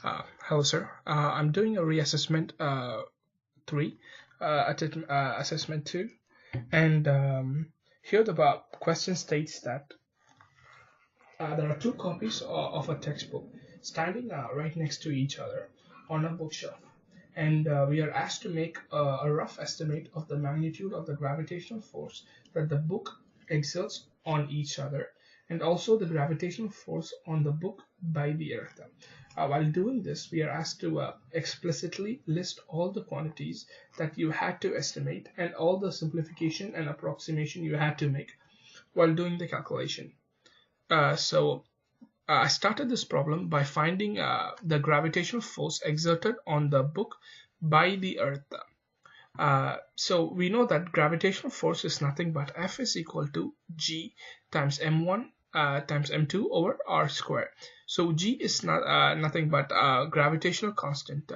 Hello, sir. I'm doing a reassessment 3, assessment 2, and here the question states that there are two copies of a textbook standing right next to each other on a bookshelf, and we are asked to make a rough estimate of the magnitude of the gravitational force that the book exerts on each other, and also the gravitational force on the book by the earth. While doing this, we are asked to explicitly list all the quantities that you had to estimate and all the simplification and approximation you had to make while doing the calculation. So I started this problem by finding the gravitational force exerted on the book by the earth. So we know that gravitational force is nothing but F is equal to G times M1 times M2 over R square. So G is nothing but gravitational constant.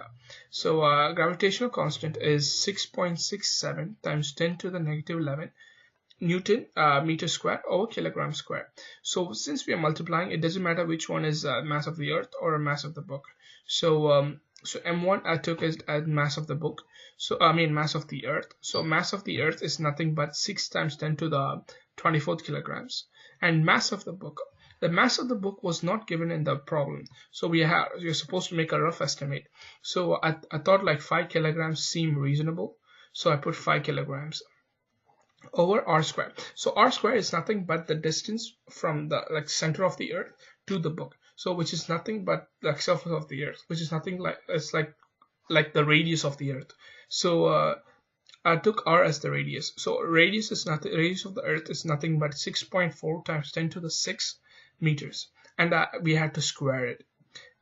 So gravitational constant is 6.67 times 10 to the negative 11 Newton meter square over kilogram square. So since we are multiplying, it doesn't matter which one is mass of the earth or mass of the book. So so M1 I took as mass of the book. So I mean mass of the earth. So mass of the earth is nothing but 6 times 10 to the 24th kilograms. And mass of the book. The mass of the book was not given in the problem. So you're supposed to make a rough estimate. So I thought like 5 kilograms seemed reasonable. So I put 5 kilograms over R square. So R square is nothing but the distance from the center of the earth to the book. So which is nothing but the surface of the earth, which is nothing like it's like the radius of the earth. So I took R as the radius. So radius of the earth is nothing but 6.4 times 10 to the 6 meters, and we had to square it.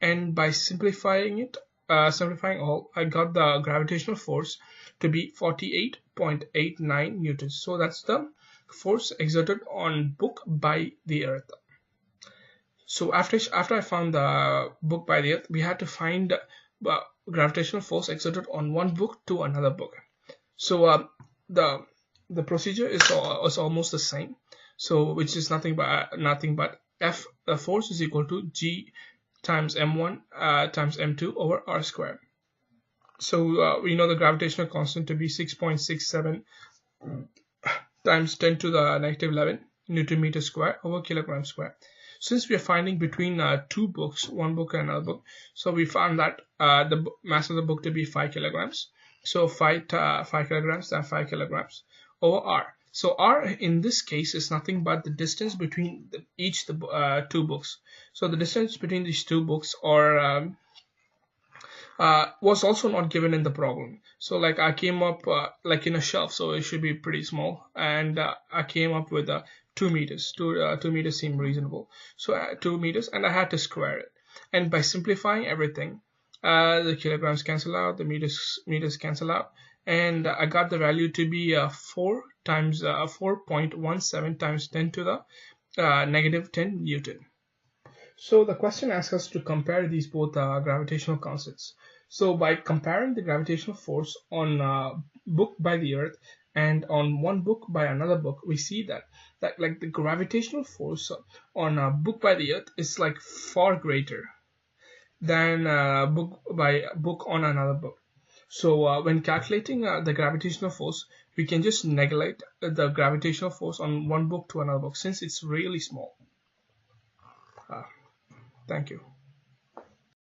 And by simplifying all, I got the gravitational force to be 48.89 newtons. So that's the force exerted on book by the earth. So after I found the book by the earth, we had to find gravitational force exerted on one book to another book. So the procedure is almost the same. So which is nothing but F, the force is equal to G times M1 times M2 over R square. So we know the gravitational constant to be 6.67 times 10 to the negative 11 Newton meter square over kilogram square. Since we are finding between two books, one book and another book, so we found that the mass of the book to be 5 kilograms. So 5 kilograms times 5 kilograms over R. So R in this case is nothing but the distance between two books. So the distance between these two books was also not given in the problem. So like I came up like in a shelf, so it should be pretty small, and I came up with 2 meters. 2 meters seemed reasonable. So 2 meters, and I had to square it. And by simplifying everything, the kilograms cancel out, the meters cancel out, and I got the value to be 4.17 times 10 to the negative 10 Newton. So the question asks us to compare these both gravitational constants. So by comparing the gravitational force on a book by the earth and on one book by another book, we see that like the gravitational force on a book by the earth is like far greater than book on another book. So when calculating the gravitational force, we can just neglect the gravitational force on one book to another book since it's really small. Thank you.